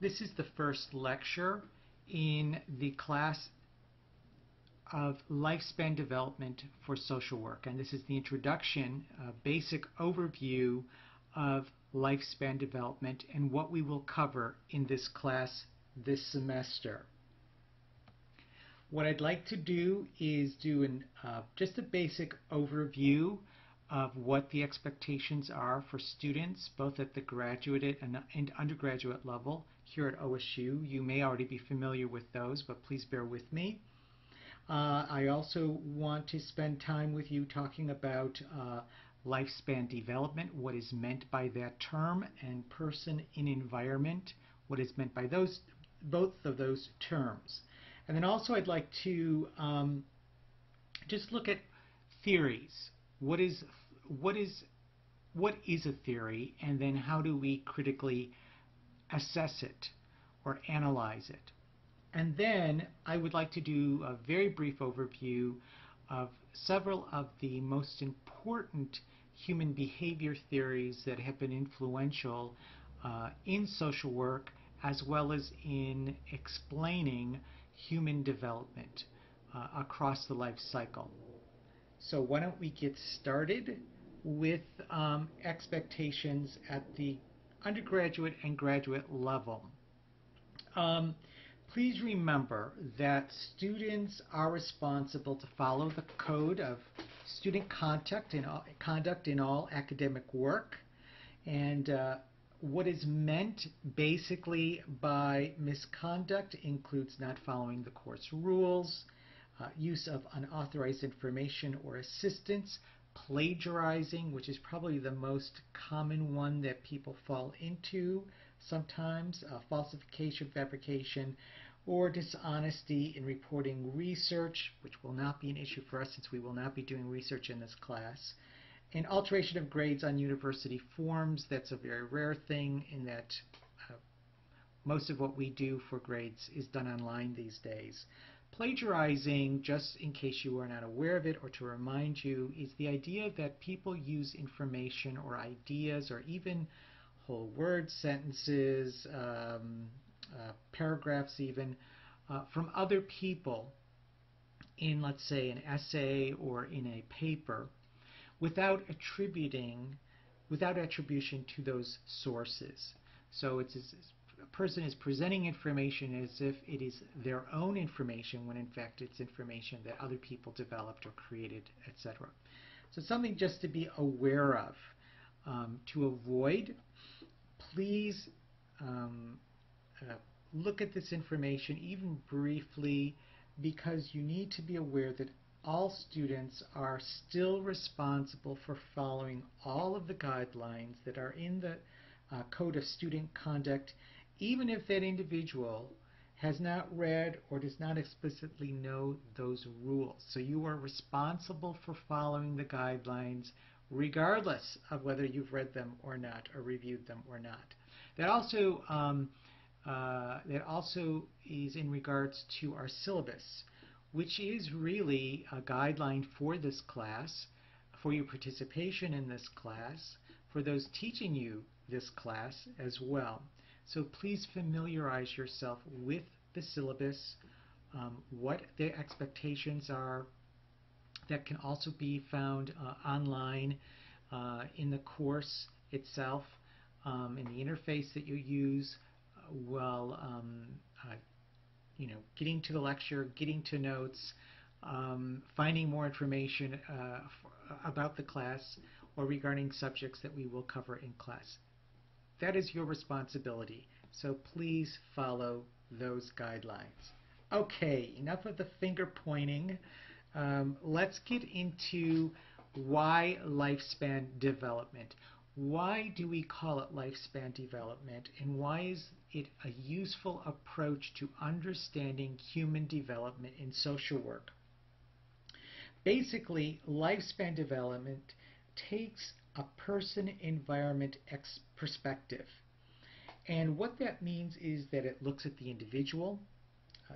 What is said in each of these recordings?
This is the first lecture in the class of lifespan development for social work, and this is the introduction, basic overview of lifespan development and what we will cover in this class this semester. What I'd like to do is do just a basic overview of what the expectations are for students both at the graduate and undergraduate level here at OSU. You may already be familiar with those, but please bear with me. I also want to spend time with you talking about lifespan development, what is meant by that term, and person in environment, what is meant by both of those terms. And then also I'd like to just look at theories. What is a theory, and then how do we critically assess it or analyze it? And then I would like to do a very brief overview of several of the most important human behavior theories that have been influential in social work, as well as in explaining human development across the life cycle. So why don't we get started with expectations at the undergraduate and graduate level. Please remember that students are responsible to follow the code of student conduct in all academic work. And what is meant basically by misconduct includes not following the course rules, use of unauthorized information or assistance, plagiarizing, which is probably the most common one that people fall into sometimes, falsification, fabrication, or dishonesty in reporting research, which will not be an issue for us since we will not be doing research in this class, and alteration of grades on university forms. That's a very rare thing in that most of what we do for grades is done online these days. Plagiarizing, just in case you are not aware of it or to remind you, is the idea that people use information or ideas or even whole word sentences, paragraphs even, from other people in, let's say, an essay or in a paper without attribution to those sources. So it's a person is presenting information as if it is their own information when in fact it's information that other people developed or created, etc. So something just to be aware of. To avoid, please look at this information even briefly, because you need to be aware that all students are still responsible for following all of the guidelines that are in the Code of Student Conduct, even if that individual has not read or does not explicitly know those rules. So you are responsible for following the guidelines regardless of whether you've read them or not, or reviewed them or not. That also is in regards to our syllabus, which is really a guideline for this class, for your participation in this class, for those teaching you this class as well. So please familiarize yourself with the syllabus, what the expectations are. That can also be found online in the course itself, in the interface that you use while getting to the lecture, getting to notes, finding more information about the class or regarding subjects that we will cover in class. That is your responsibility, so please follow those guidelines. Okay, enough of the finger pointing. Let's get into why lifespan development. Why do we call it lifespan development, and why is it a useful approach to understanding human development in social work? Basically, lifespan development takes a person-environment perspective. And what that means is that it looks at the individual,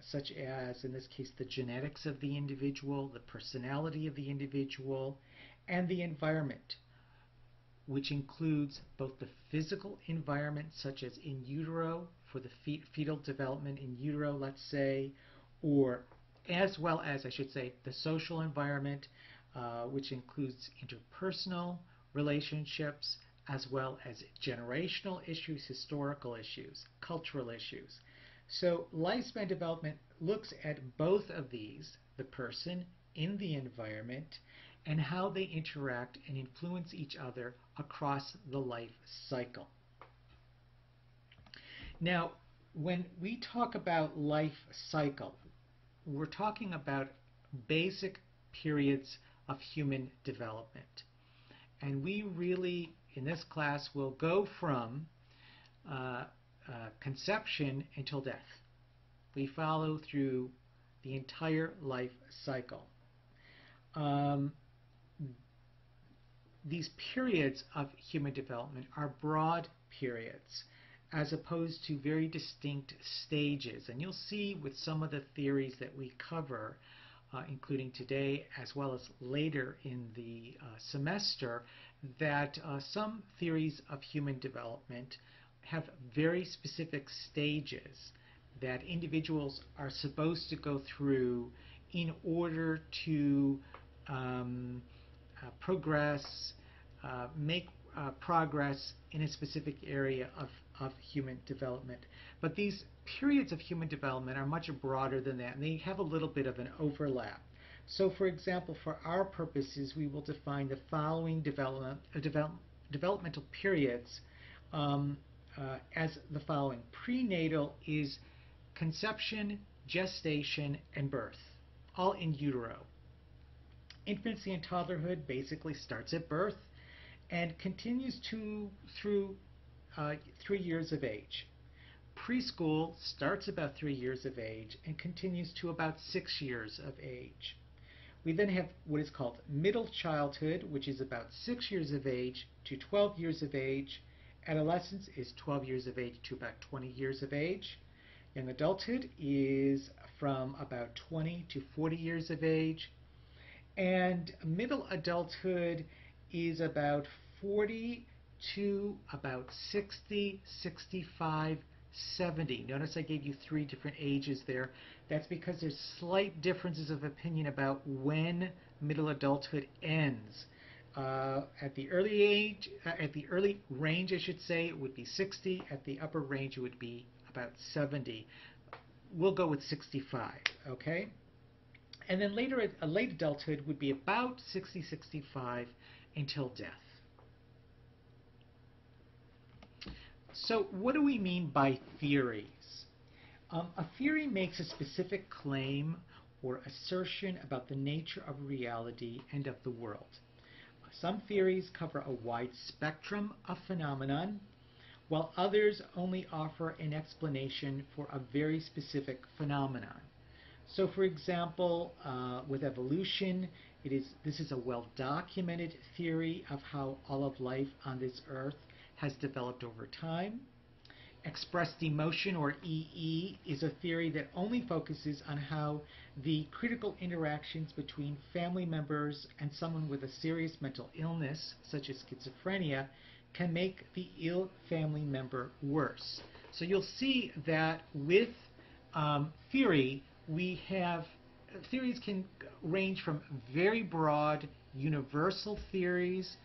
such as, in this case, the genetics of the individual, the personality of the individual, and the environment, which includes both the physical environment, such as in utero for the fetal development in utero, let's say, or as well as, I should say, the social environment, which includes interpersonal relationships, as well as generational issues, historical issues, cultural issues. So lifespan development looks at both of these, the person in the environment, and how they interact and influence each other across the life cycle. Now, when we talk about life cycle, we're talking about basic periods of human development. And we really, in this class, will go from conception until death. We follow through the entire life cycle. These periods of human development are broad periods as opposed to very distinct stages. And you'll see with some of the theories that we cover, including today as well as later in the semester, that some theories of human development have very specific stages that individuals are supposed to go through in order to progress, make progress in a specific area of human development. But these periods of human development are much broader than that, and they have a little bit of an overlap. So, for example, for our purposes, we will define the following developmental periods as the following. Prenatal is conception, gestation, and birth, all in utero. Infancy and toddlerhood basically starts at birth and continues through 3 years of age. Preschool starts about 3 years of age and continues to about 6 years of age. We then have what is called middle childhood, which is about 6 years of age to 12 years of age. Adolescence is 12 years of age to about 20 years of age. Young adulthood is from about 20 to 40 years of age. And middle adulthood is about 40 to about 60, 65, 70. Notice I gave you 3 different ages there. That's because there's slight differences of opinion about when middle adulthood ends. At the early range, I should say, it would be 60. At the upper range, it would be about 70. We'll go with 65, okay? And then later, late adulthood would be about 60, 65 until death. So what do we mean by theories? A theory makes a specific claim or assertion about the nature of reality and of the world. Some theories cover a wide spectrum of phenomenon, while others only offer an explanation for a very specific phenomenon. So, for example, with evolution, this is a well-documented theory of how all of life on this earth has developed over time. Expressed emotion, or EE, is a theory that only focuses on how the critical interactions between family members and someone with a serious mental illness, such as schizophrenia, can make the ill family member worse. So you'll see that with theory, theories can range from very broad universal theories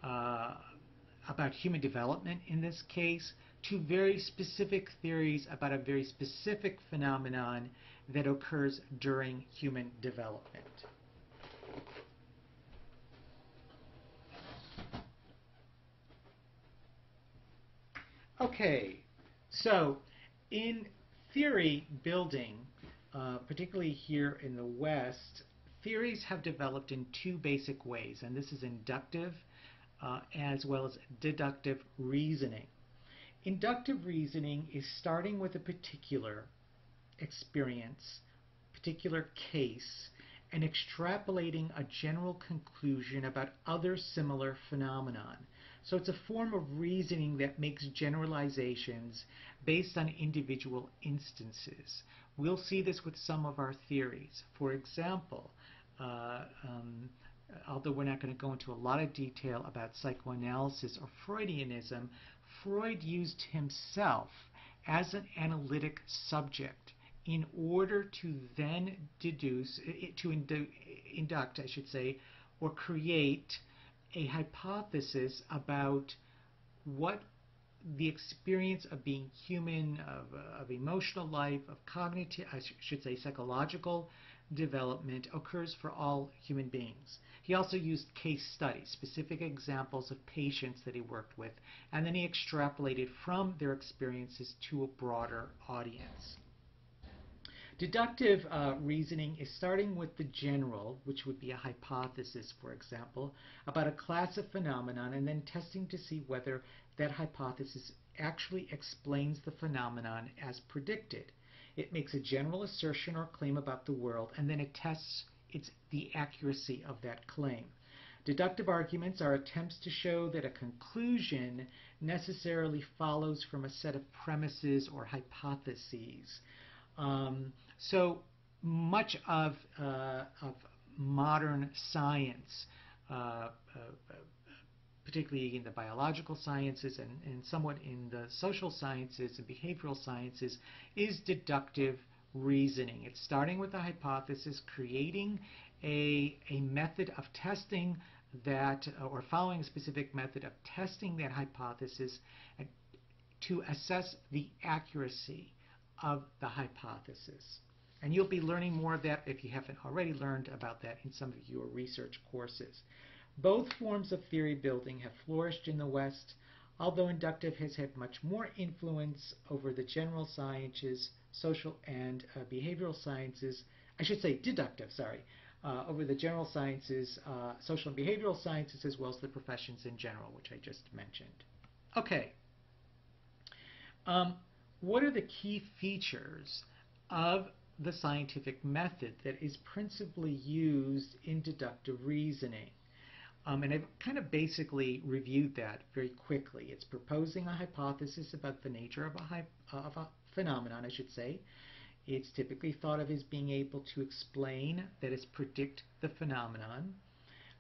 about human development in this case, to very specific theories about a very specific phenomenon that occurs during human development. Okay, so in theory building, particularly here in the West, theories have developed in 2 basic ways, and this is inductive as well as deductive reasoning. Inductive reasoning is starting with a particular experience, particular case, and extrapolating a general conclusion about other similar phenomenon. So it's a form of reasoning that makes generalizations based on individual instances. We'll see this with some of our theories. For example, although we're not going to go into a lot of detail about psychoanalysis or Freudianism, Freud used himself as an analytic subject in order to then induct, I should say, or create a hypothesis about what the experience of being human, of emotional life, of cognitive, I should say psychological development occurs for all human beings. He also used case studies, specific examples of patients that he worked with, and then he extrapolated from their experiences to a broader audience. Deductive reasoning is starting with the general, which would be a hypothesis, for example, about a class of phenomenon, and then testing to see whether that hypothesis actually explains the phenomenon as predicted. It makes a general assertion or claim about the world, and then it tests the accuracy of that claim. Deductive arguments are attempts to show that a conclusion necessarily follows from a set of premises or hypotheses. So much of modern science, particularly in the biological sciences and somewhat in the social sciences and behavioral sciences, is deductive reasoning. It's starting with a hypothesis, creating a method of testing that, or following a specific method of testing that hypothesis to assess the accuracy of the hypothesis. And you'll be learning more of that if you haven't already learned about that in some of your research courses. Both forms of theory building have flourished in the West, although inductive has had much more influence over the general sciences, social and behavioral sciences, I should say deductive, over the general sciences, social and behavioral sciences, as well as the professions in general, which I just mentioned. Okay. What are the key features of the scientific method that is principally used in deductive reasoning? And I've kind of basically reviewed that very quickly. It's proposing a hypothesis about the nature of a phenomenon, I should say. It's typically thought of as being able to explain, that is, predict the phenomenon.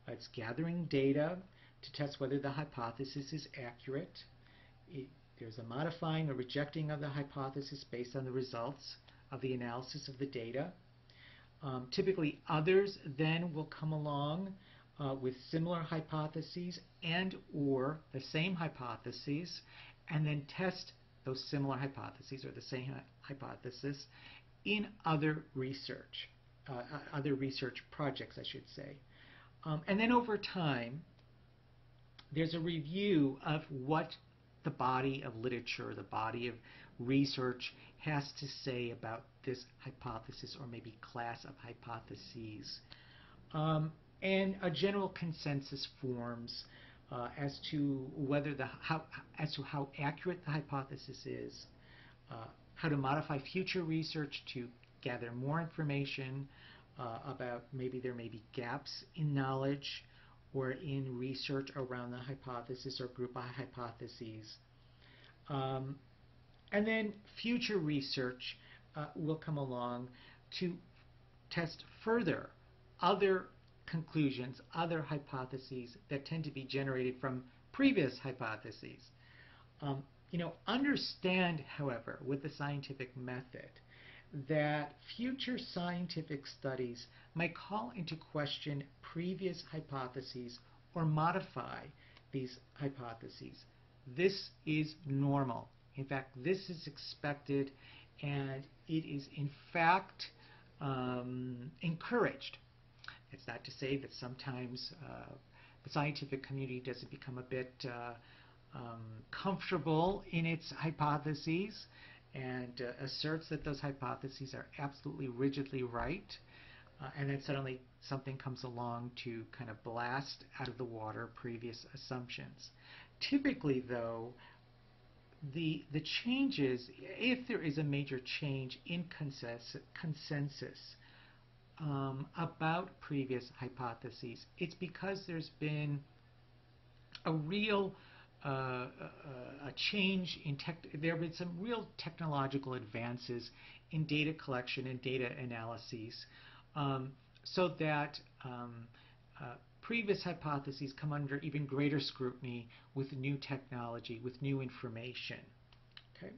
It's gathering data to test whether the hypothesis is accurate. There's a modifying or rejecting of the hypothesis based on the results of the analysis of the data. Typically, others then will come along with similar hypotheses and or the same hypotheses, and then test those similar hypotheses or the same hypothesis in other research projects, I should say. And then over time, there's a review of what the body of literature, the body of research has to say about this hypothesis or maybe class of hypotheses. And a general consensus forms as to whether how accurate the hypothesis is, how to modify future research to gather more information about maybe there may be gaps in knowledge or in research around the hypothesis or group of hypotheses. And then future research will come along to test further other conclusions, other hypotheses that tend to be generated from previous hypotheses. Understand, however, with the scientific method, that future scientific studies might call into question previous hypotheses or modify these hypotheses. This is normal. In fact, this is expected, and it is in fact encouraged. It's not to say that sometimes the scientific community doesn't become a bit comfortable in its hypotheses and asserts that those hypotheses are absolutely rigidly right, and then suddenly something comes along to kind of blast out of the water previous assumptions. Typically, though, the changes, if there is a major change in consensus about previous hypotheses, it's because there's been a real a change in there have been some real technological advances in data collection and data analyses, so that previous hypotheses come under even greater scrutiny with new technology, with new information. Okay,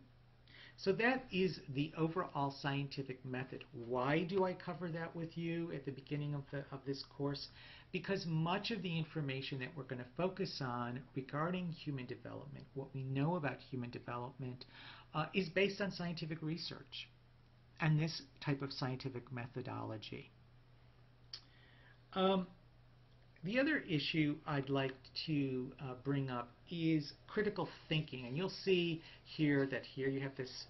So that is the overall scientific method. Why do I cover that with you at the beginning of this course? Because much of the information that we're going to focus on regarding human development, what we know about human development, is based on scientific research and this type of scientific methodology. The other issue I'd like to bring up is critical thinking. And you'll see here that here you have this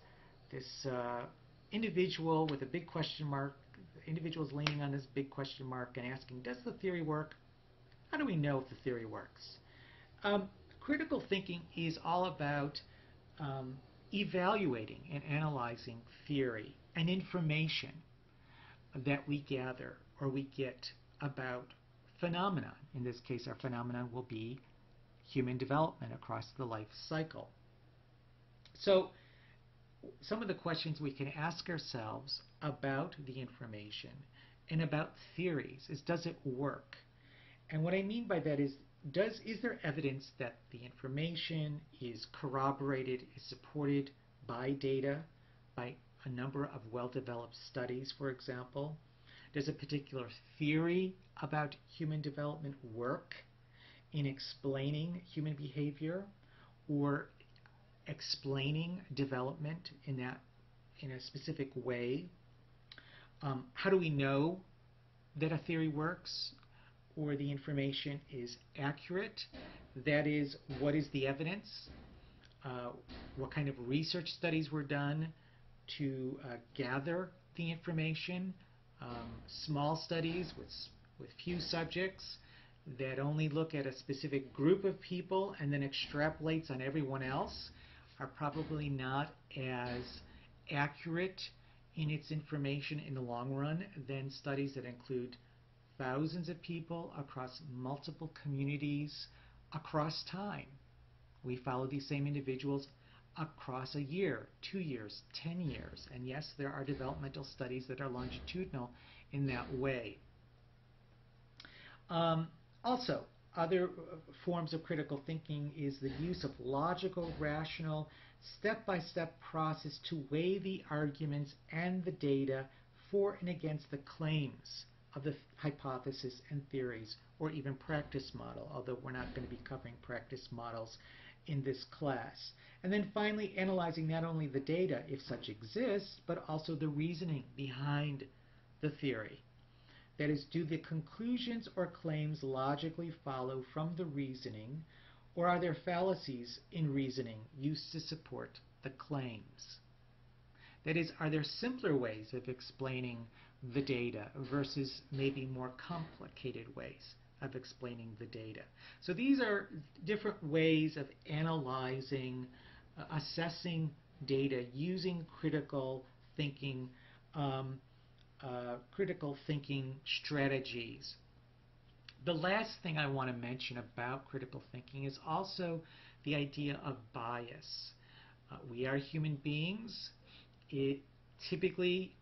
individual with a big question mark. The individual is leaning on this big question mark and asking, does the theory work? How do we know if the theory works? Critical thinking is all about evaluating and analyzing theory and information that we gather or we get about phenomenon. In this case, our phenomenon will be human development across the life cycle. So some of the questions we can ask ourselves about the information and about theories is, does it work? And what I mean by that is there evidence that the information is corroborated, is supported by data, by a number of well-developed studies, for example? Does a particular theory about human development work in explaining human behavior or explaining development in a specific way? How do we know that a theory works or the information is accurate? That is, what is the evidence? What kind of research studies were done to gather the information? Small studies with few subjects that only look at a specific group of people and then extrapolates on everyone else are probably not as accurate in its information in the long run than studies that include thousands of people across multiple communities across time. We follow these same individuals across a year, 2 years, 10 years. And yes, there are developmental studies that are longitudinal in that way. Also, other forms of critical thinking is the use of logical, rational, step-by-step process to weigh the arguments and the data for and against the claims of the hypothesis and theories, or even practice model, although we're not going to be covering practice models in this class. And then finally, analyzing not only the data, if such exists, but also the reasoning behind the theory. That is, do the conclusions or claims logically follow from the reasoning, or are there fallacies in reasoning used to support the claims? That is, are there simpler ways of explaining the data versus maybe more complicated ways of explaining the data? So these are different ways of analyzing, assessing data using critical thinking strategies. The last thing I want to mention about critical thinking is also the idea of bias. We are human beings. It typically,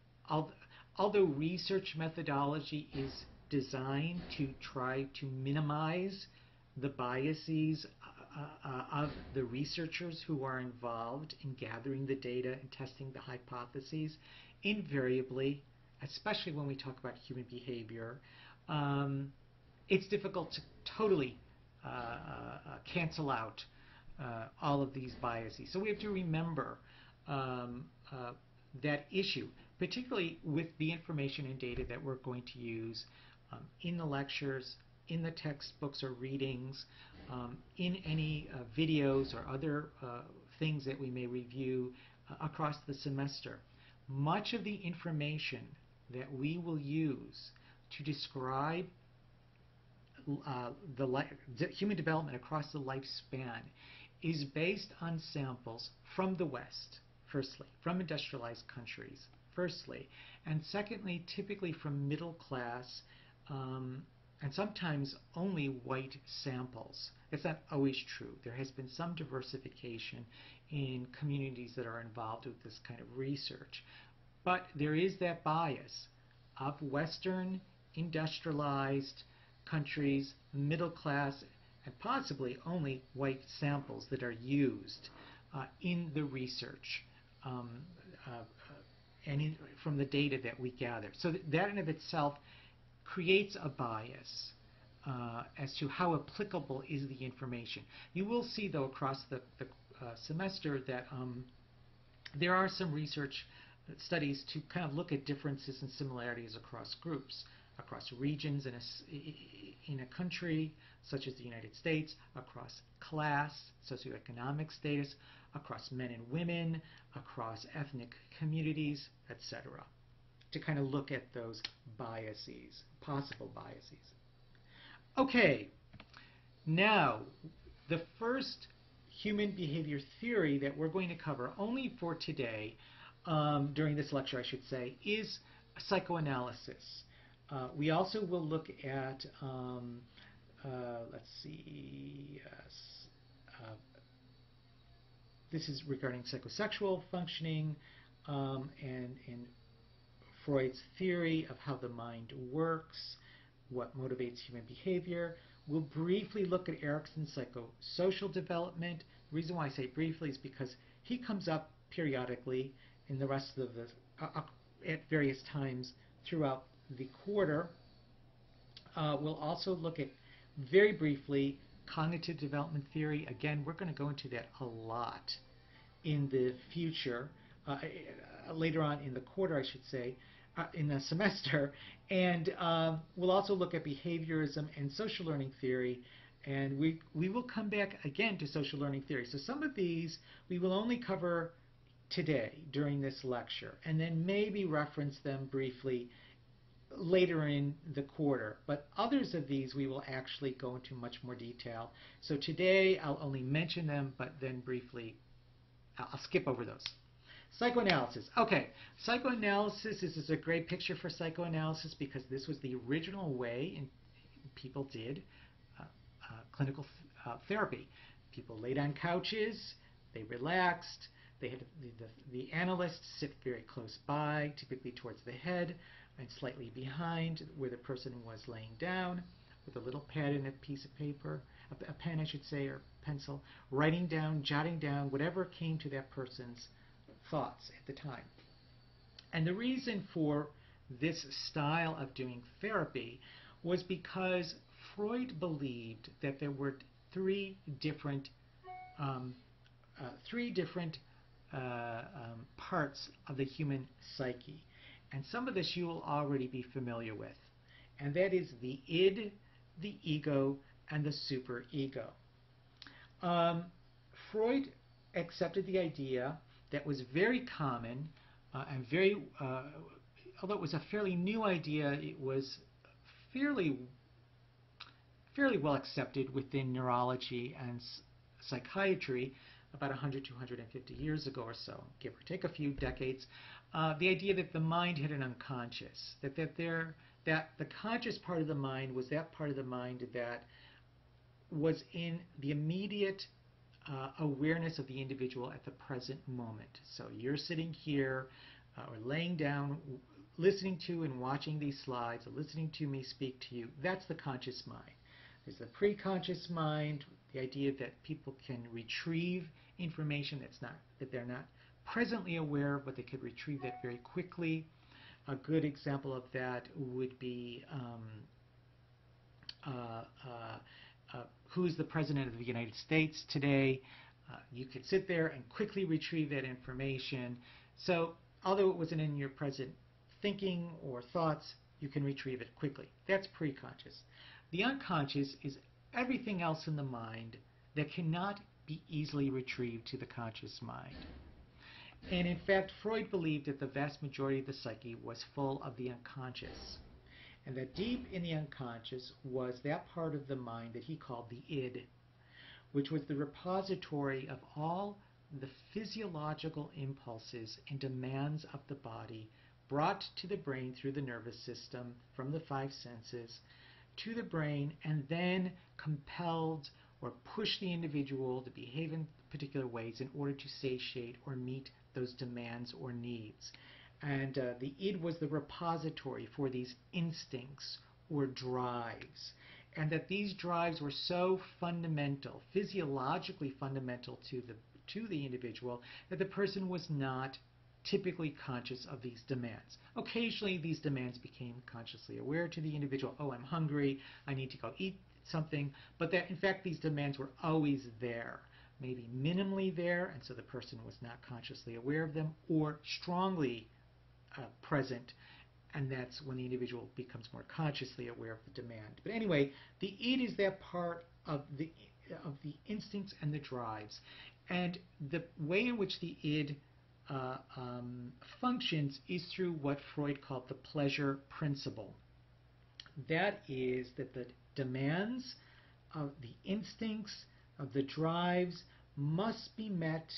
although research methodology is designed to try to minimize the biases of the researchers who are involved in gathering the data and testing the hypotheses, invariably, especially when we talk about human behavior, it's difficult to totally cancel out all of these biases. So we have to remember that issue, particularly with the information and data that we're going to use in the lectures, in the textbooks or readings, in any videos or other things that we may review across the semester. Much of the information that we will use to describe the human development across the lifespan is based on samples from the West, firstly, from industrialized countries, firstly, and secondly, typically from middle class and sometimes only white samples. It's not always true. There has been some diversification in communities that are involved with this kind of research. But there is that bias of Western industrialized countries, middle class, and possibly only white samples that are used in the research from the data that we gather. So that in of itself creates a bias as to how applicable is the information. You will see, though, across the semester that there are some research studies to kind of look at differences and similarities across groups, across regions in a country, such as the United States, across class, socioeconomic status, across men and women, across ethnic communities, etc., to kind of look at those biases, possible biases. Okay, now the first human behavior theory that we're going to cover only for today, during this lecture I should say, is psychoanalysis. We also will look at, let's see, this is regarding psychosexual functioning and Freud's theory of how the mind works, what motivates human behavior. We'll briefly look at Erikson's psychosocial development. The reason why I say briefly is because he comes up periodically in the rest of the at various times throughout the quarter. We'll also look at, very briefly, cognitive development theory. Again, we're going to go into that a lot in the future, later on in the quarter, I should say, in the semester. And we'll also look at behaviorism and social learning theory. And we will come back again to social learning theory. So some of these we will only cover today during this lecture, and then maybe reference them briefly later in the quarter. But others of these we will actually go into much more detail. So today I'll only mention them, but then briefly I'll skip over those. Psychoanalysis. Okay, psychoanalysis, this is a great picture for psychoanalysis because this was the original way people did clinical therapy. People laid on couches, they relaxed, they had the analyst sit very close by, typically towards the head and slightly behind where the person was laying down, with a little pad and a piece of paper, a pen I should say, or pencil, writing down, jotting down whatever came to that person's thoughts at the time. And the reason for this style of doing therapy was because Freud believed that there were three different parts of the human psyche. And some of this you will already be familiar with. And that is the id, the ego, and the superego. Freud accepted the idea that was very common and very, although it was a fairly new idea, it was fairly well accepted within neurology and psychiatry about 100 to 150 years ago or so, give or take a few decades. The idea that the mind had an unconscious, that the conscious part of the mind was that part of the mind that was in the immediate awareness of the individual at the present moment. So you're sitting here or laying down, listening to and watching these slides, or listening to me speak to you. That's the conscious mind. There's the preconscious mind, the idea that people can retrieve information that they're not presently aware of, but they could retrieve that very quickly. A good example of that would be who's the president of the United States today. You could sit there and quickly retrieve that information. So although it wasn't in your present thinking or thoughts, you can retrieve it quickly. That's preconscious. The unconscious is everything else in the mind that cannot be easily retrieved to the conscious mind. And in fact, Freud believed that the vast majority of the psyche was full of the unconscious, and that deep in the unconscious was that part of the mind that he called the id, which was the repository of all the physiological impulses and demands of the body brought to the brain through the nervous system from the five senses to the brain, and then compelled or pushed the individual to behave in particular ways in order to satiate or meet those demands or needs. And the id was the repository for these instincts or drives, and that these drives were so fundamental, physiologically fundamental to the to the individual that the person was not typically conscious of these demands. Occasionally, these demands became consciously aware to the individual. Oh, I'm hungry, I need to go eat something, but that in fact these demands were always there, maybe minimally there, and so the person was not consciously aware of them, or strongly present, and that's when the individual becomes more consciously aware of the demand. But anyway, the id is that part of the instincts and the drives, and the way in which the id functions is through what Freud called the pleasure principle. That is that the demands of the instincts, of the drives, must be met,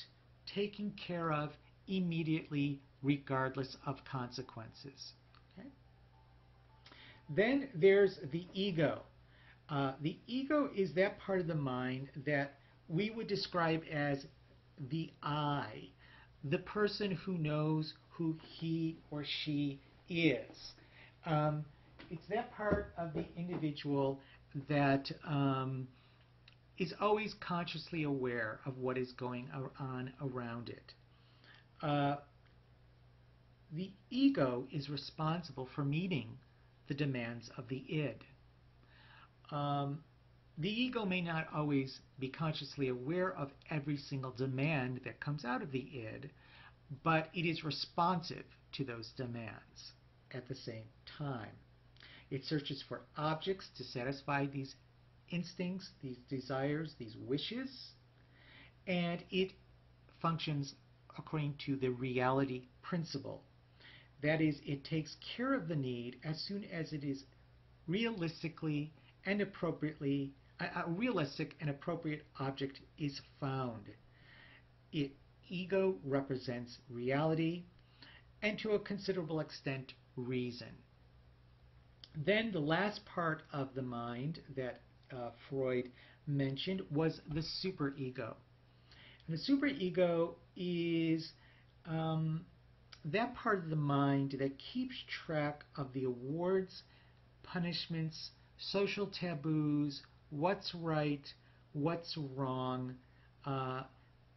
taken care of immediately, regardless of consequences. Okay? Then there's the ego. The ego is that part of the mind that we would describe as the I, the person who knows who he or she is. It's that part of the individual that is always consciously aware of what is going on around it. The ego is responsible for meeting the demands of the id. The ego may not always be consciously aware of every single demand that comes out of the id, but it is responsive to those demands at the same time. It searches for objects to satisfy these instincts, these desires, these wishes, and it functions according to the reality principle. That is, it takes care of the need as soon as it is realistically and appropriately, a realistic and appropriate object is found. Ego represents reality and to a considerable extent reason. Then the last part of the mind that Freud mentioned was the superego. And the superego is that part of the mind that keeps track of the awards, punishments, social taboos, what's right, what's wrong.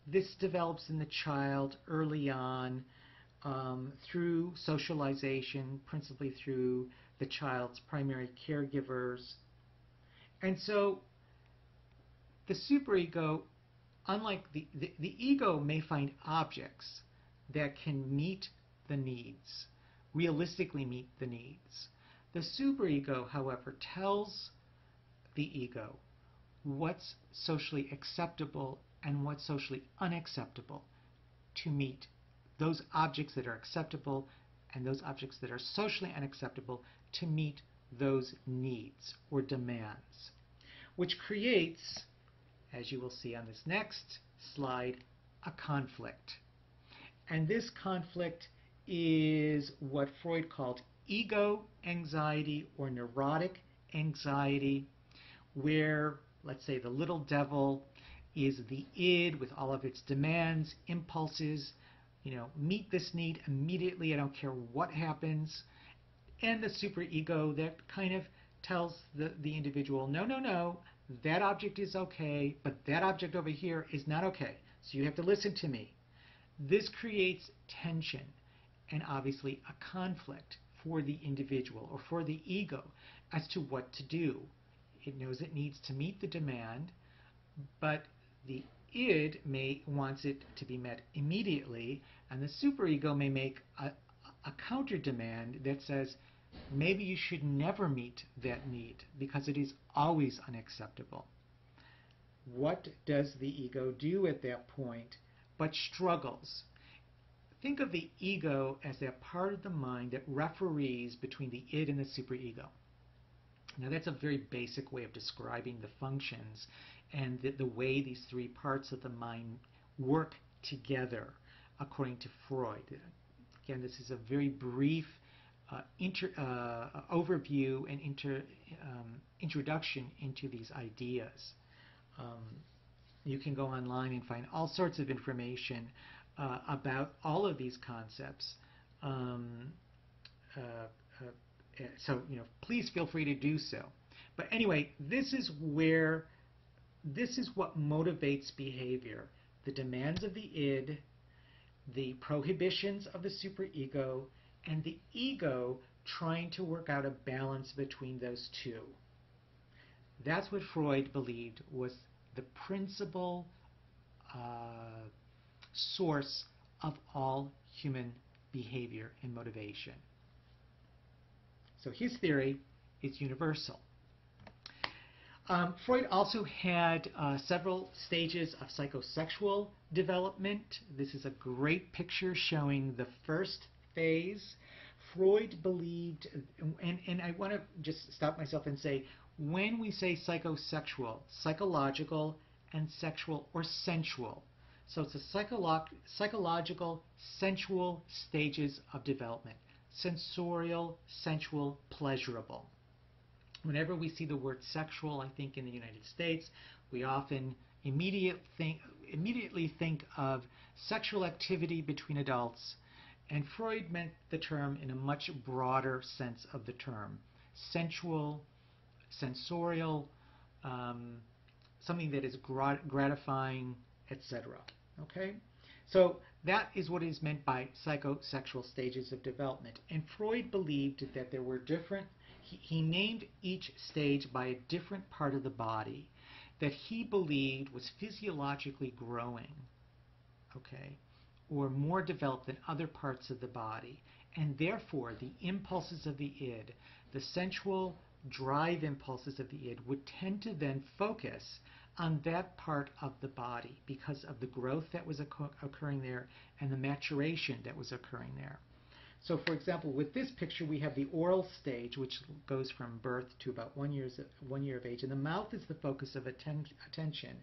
This develops in the child early on through socialization, principally through the child's primary caregivers. And so the superego, unlike the ego, may find objects that can meet the needs, realistically meet the needs. The superego, however, tells the ego what's socially acceptable and what's socially unacceptable to meet those objects that are acceptable and those objects that are socially unacceptable to meet those needs or demands, which creates, as you will see on this next slide, a conflict. And this conflict is what Freud called ego anxiety or neurotic anxiety, where, let's say, the little devil is the id with all of its demands, impulses, meet this need immediately, I don't care what happens, and the superego that kind of tells the individual, no, that object is okay, but that object over here is not okay, so you have to listen to me. This creates tension and obviously a conflict for the individual or for the ego as to what to do. It knows it needs to meet the demand, but the id wants it to be met immediately, and the superego may make a counter demand that says maybe you should never meet that need because it is always unacceptable. What does the ego do at that point but struggles? Think of the ego as that part of the mind that referees between the id and the superego. Now that's a very basic way of describing the functions and the way these three parts of the mind work together according to Freud. Again, this is a very brief overview and introduction into these ideas. You can go online and find all sorts of information about all of these concepts. So please feel free to do so. But anyway, this is what motivates behavior. the demands of the id, the prohibitions of the superego, and the ego trying to work out a balance between those two. That's what Freud believed was the principal source of all human behavior and motivation. So his theory is universal. Freud also had several stages of psychosexual development. This is a great picture showing the first phase. Freud believed, and I want to just stop myself and say, when we say psychosexual, psychological and sexual or sensual. So it's a psychological, sensual stages of development. Sensorial, sensual, pleasurable. Whenever we see the word sexual, I think in the United States, we often immediately think of sexual activity between adults, and Freud meant the term in a much broader sense of the term. Sensual, sensorial, something that is gratifying, etc. Okay? So that is what is meant by psychosexual stages of development. And Freud believed that there were different, he named each stage by a different part of the body that he believed was physiologically growing, okay, or more developed than other parts of the body. And therefore, the impulses of the id, the sensual drive impulses of the id, would tend to then focus on that part of the body because of the growth that was occurring there and the maturation that was occurring there. So for example, with this picture we have the oral stage, which goes from birth to about 1 year of age, and the mouth is the focus of attention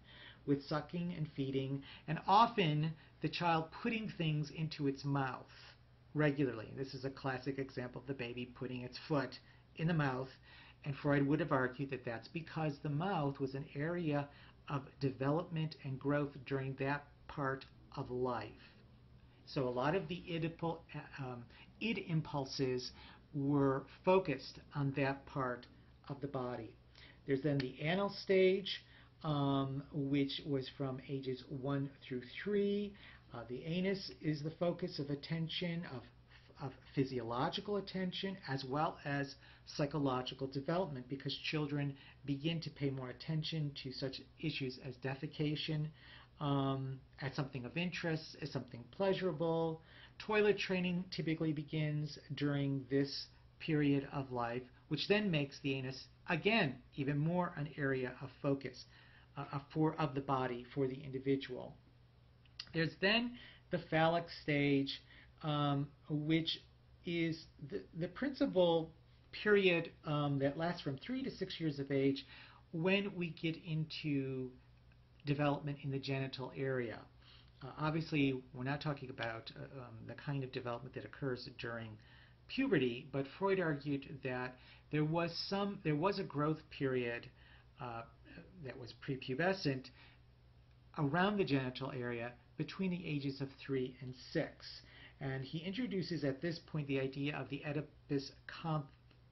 with sucking and feeding, and often the child putting things into its mouth regularly. This is a classic example of the baby putting its foot in the mouth, and Freud would have argued that that's because the mouth was an area of development and growth during that part of life. So a lot of the id impulses were focused on that part of the body. There's then the anal stage, which was from ages 1 through 3. The anus is the focus of attention, of physiological attention, as well as psychological development, because children begin to pay more attention to such issues as defecation, as something of interest, as something pleasurable. Toilet training typically begins during this period of life, which then makes the anus, again, even more an area of focus of the body for the individual. There's then the phallic stage, which is the principal period that lasts from 3 to 6 years of age when we get into development in the genital area. Obviously, we're not talking about the kind of development that occurs during puberty, but Freud argued that there was a growth period that was prepubescent around the genital area between the ages of 3 and 6. And he introduces at this point the idea of the Oedipus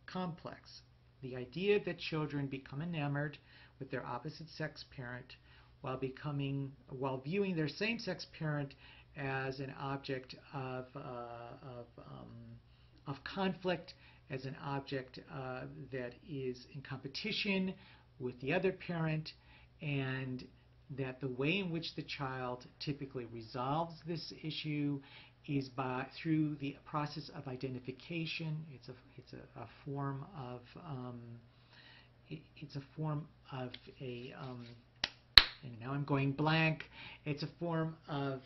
complex, the idea that children become enamored with their opposite sex parent while viewing their same-sex parent as an object of conflict, as an object that is in competition with the other parent, and that the way in which the child typically resolves this issue is through the process of identification. It's a form of and now I'm going blank. It's a form of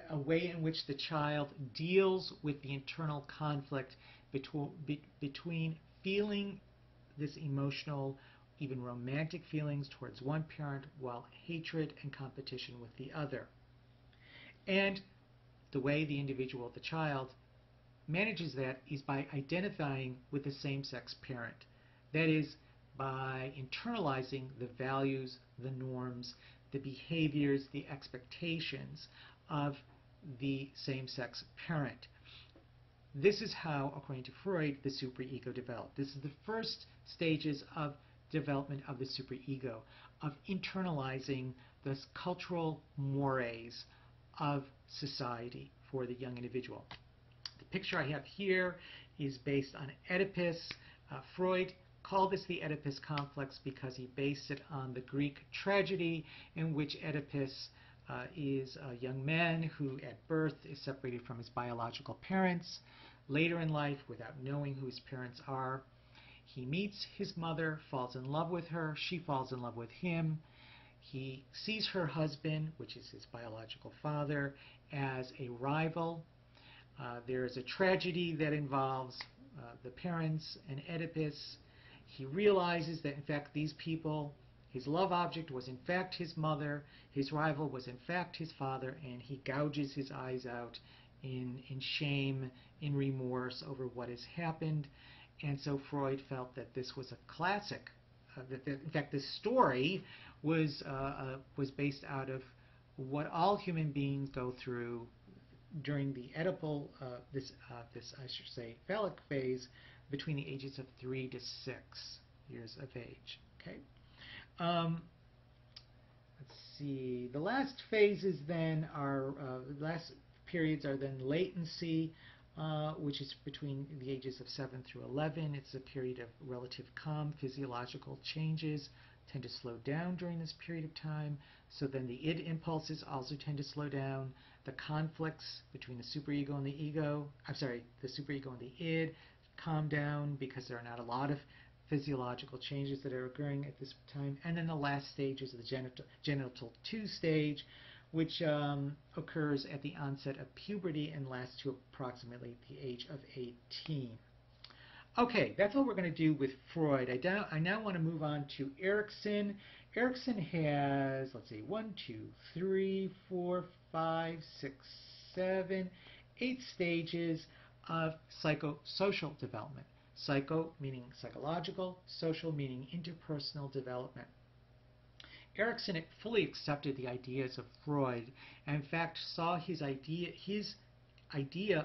a way in which the child deals with the internal conflict between feeling this emotional, even romantic feelings towards one parent, while hatred and competition with the other. And the way the individual, the child, manages that is by identifying with the same-sex parent. That is, by internalizing the values, the norms, the behaviors, the expectations of the same-sex parent. This is how, according to Freud, the superego developed. This is the first stages of development of the superego, of internalizing the cultural mores of society for the young individual. The picture I have here is based on Oedipus. Freud called this the Oedipus complex because he based it on the Greek tragedy in which Oedipus is a young man who at birth is separated from his biological parents. Later in life, without knowing who his parents are, he meets his mother, falls in love with her, she falls in love with him. He sees her husband, which is his biological father, as a rival. There is a tragedy that involves the parents and Oedipus. He realizes that in fact these people, his love object was in fact his mother, his rival was in fact his father, and he gouges his eyes out in shame, in remorse over what has happened. And so Freud felt that this was a classic, that in fact this story was based out of what all human beings go through during the Oedipal, this I should say phallic phase, between the ages of 3 to 6 years of age. Okay. Let's see. The last phases then are last periods are then latency, which is between the ages of 7 through 11. It's a period of relative calm. Physiological changes tend to slow down during this period of time. So then the id impulses also tend to slow down. The conflicts between the superego and the ego, the superego and the id, calm down because there are not a lot of physiological changes that are occurring at this time. And then the last stage is the genital 2 stage, which occurs at the onset of puberty and lasts to approximately the age of 18. Okay, that's what we're going to do with Freud. I now want to move on to Erikson. Erikson has, let's see, 1, 2, 3, 4, 5, 6, 7, 8 stages of psychosocial development. Psycho meaning psychological, social meaning interpersonal development. Erikson fully accepted the ideas of Freud and in fact saw his idea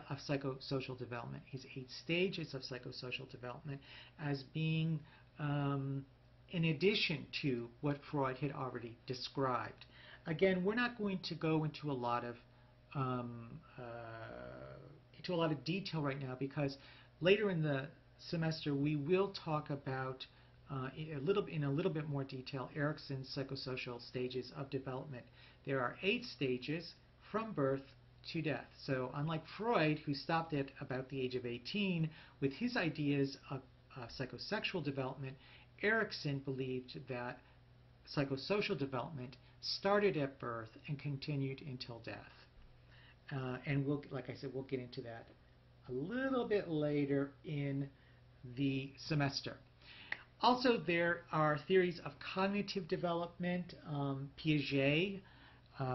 of psychosocial development, his 8 stages of psychosocial development, as being in addition to what Freud had already described. Again, we're not going to go into a lot of detail right now because later in the semester we will talk about in a little bit more detail Erikson's psychosocial stages of development. There are 8 stages from birth to death. So unlike Freud, who stopped at about the age of 18 with his ideas of psychosexual development, Erikson believed that psychosocial development started at birth and continued until death. And like I said, we'll get into that a little bit later in the semester. Also, there are theories of cognitive development. Piaget,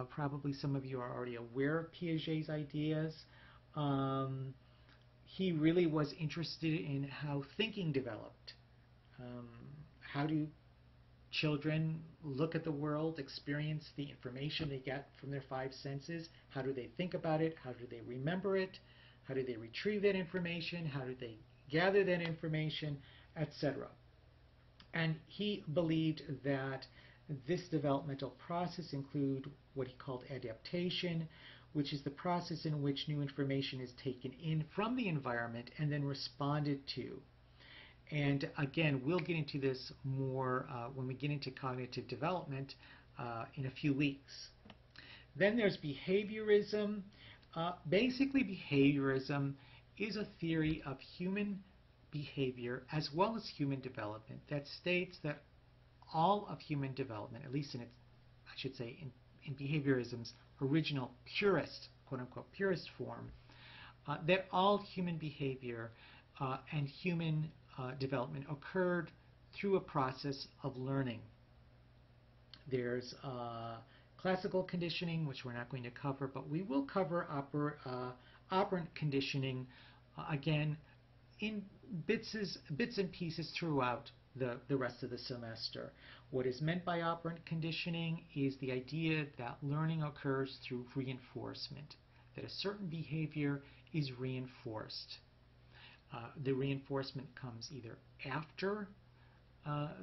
probably some of you are already aware of Piaget's ideas. He really was interested in how thinking developed. How do children look at the world, experience the information they get from their 5 senses? How do they think about it? How do they remember it? How do they retrieve that information? How do they gather that information, etc.? And he believed that this developmental process include what he called adaptation, which is the process in which new information is taken in from the environment and then responded to. And again, we'll get into this more when we get into cognitive development in a few weeks. Then there's behaviorism. Basically, behaviorism is a theory of human behavior as well as human development that states that all of human development, at least in its, I should say, in behaviorism's original purest, quote-unquote, purest form, that all human behavior and human development occurred through a process of learning. There's classical conditioning, which we're not going to cover, but we will cover operant conditioning, again, in bits and pieces throughout the rest of the semester. What is meant by operant conditioning is the idea that learning occurs through reinforcement, that a certain behavior is reinforced. The reinforcement comes either after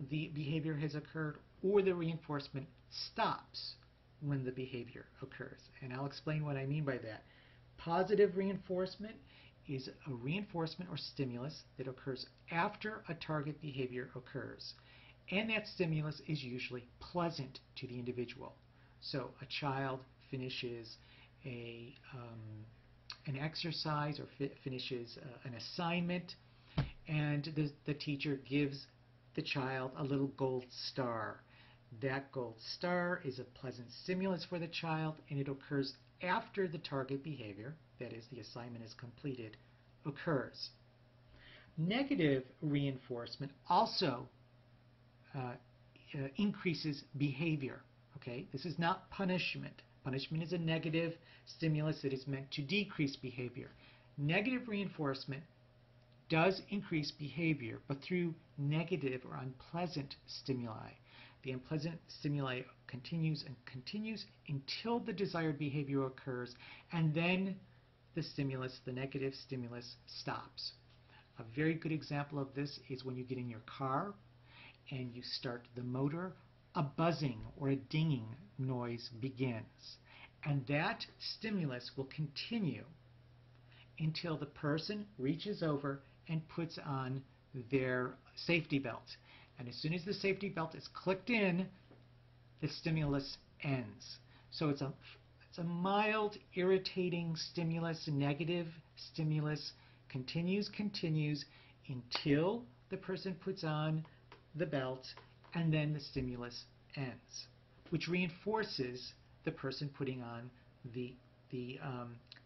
the behavior has occurred, or the reinforcement stops when the behavior occurs. And I'll explain what I mean by that. Positive reinforcement is a reinforcement or stimulus that occurs after a target behavior occurs. And that stimulus is usually pleasant to the individual. So a child finishes an exercise or finishes an assignment, and the teacher gives the child a little gold star. That gold star is a pleasant stimulus for the child, and it occurs after the target behavior, that is, the assignment is completed, occurs. Negative reinforcement also increases behavior. Okay, this is not punishment. Punishment is a negative stimulus that is meant to decrease behavior. Negative reinforcement does increase behavior, but through negative or unpleasant stimuli. The unpleasant stimuli continues and continues until the desired behavior occurs, and then the stimulus, the negative stimulus, stops. A very good example of this is when you get in your car and you start the motor, a buzzing or a dinging noise begins. And that stimulus will continue until the person reaches over and puts on their safety belt. And as soon as the safety belt is clicked in, the stimulus ends. So it's a mild, irritating stimulus, negative stimulus, continues until the person puts on the belt, and then the stimulus ends, which reinforces the person putting on the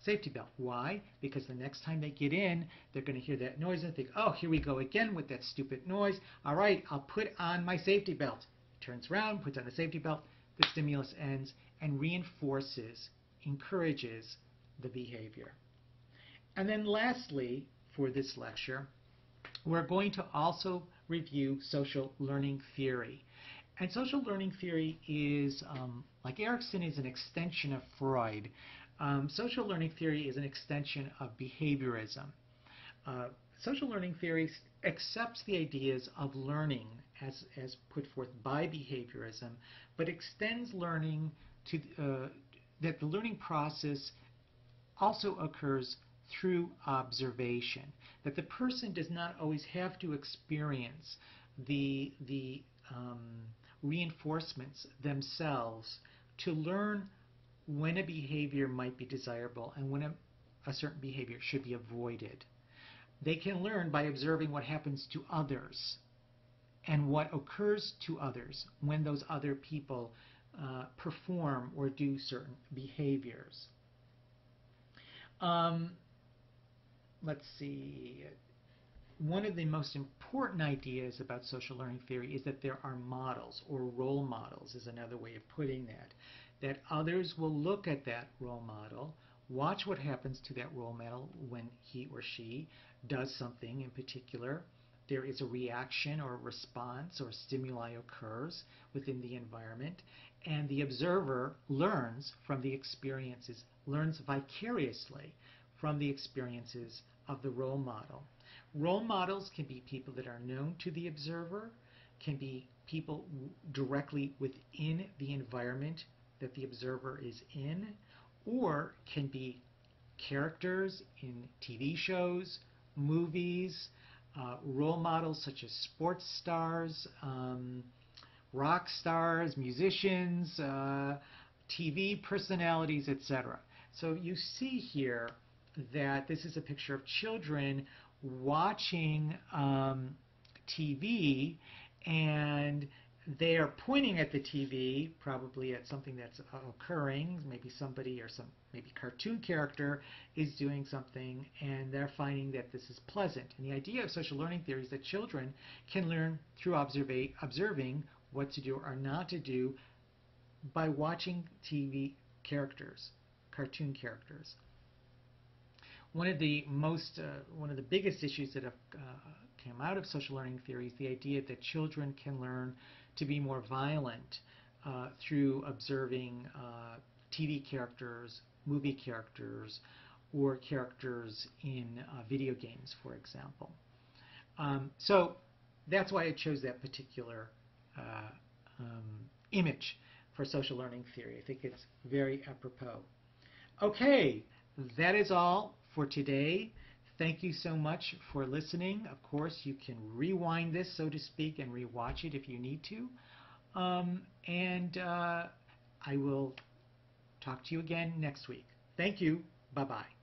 safety belt. Why? Because the next time they get in, they're going to hear that noise and think, oh, here we go again with that stupid noise. All right, I'll put on my safety belt. Turns around, puts on the safety belt, the stimulus ends, and reinforces, encourages the behavior. And then lastly, for this lecture, we're going to also review social learning theory. And social learning theory is, like Erikson is an extension of Freud. Social learning theory is an extension of behaviorism. Social learning theory accepts the ideas of learning as put forth by behaviorism, but extends learning to that the learning process also occurs through observation, that the person does not always have to experience the reinforcements themselves to learn when a behavior might be desirable and when a certain behavior should be avoided. They can learn by observing what happens to others and what occurs to others when those other people perform or do certain behaviors. Let's see. One of the most important ideas about social learning theory is that there are models, or role models is another way of putting that. That others will look at that role model, watch what happens to that role model when he or she does something in particular. There is a reaction or a response or stimuli occurs within the environment, and the observer learns from the experiences, learns vicariously from the experiences of the role model. Role models can be people that are known to the observer, can be people directly within the environment that the observer is in, or can be characters in TV shows, movies, role models such as sports stars, rock stars, musicians, TV personalities, etc. So you see here that this is a picture of children watching TV, and they are pointing at the TV, probably at something that's occurring, maybe somebody or maybe cartoon character is doing something, and they're finding that this is pleasant. And the idea of social learning theory is that children can learn through observing what to do or not to do by watching TV characters, cartoon characters. One of the biggest issues that have come out of social learning theory is the idea that children can learn to be more violent through observing TV characters, movie characters, or characters in video games, for example. So that's why I chose that particular image for social learning theory. I think it's very apropos. Okay, that is all for today. Thank you so much for listening. Of course, you can rewind this, so to speak, and rewatch it if you need to. I will talk to you again next week. Thank you. Bye-bye.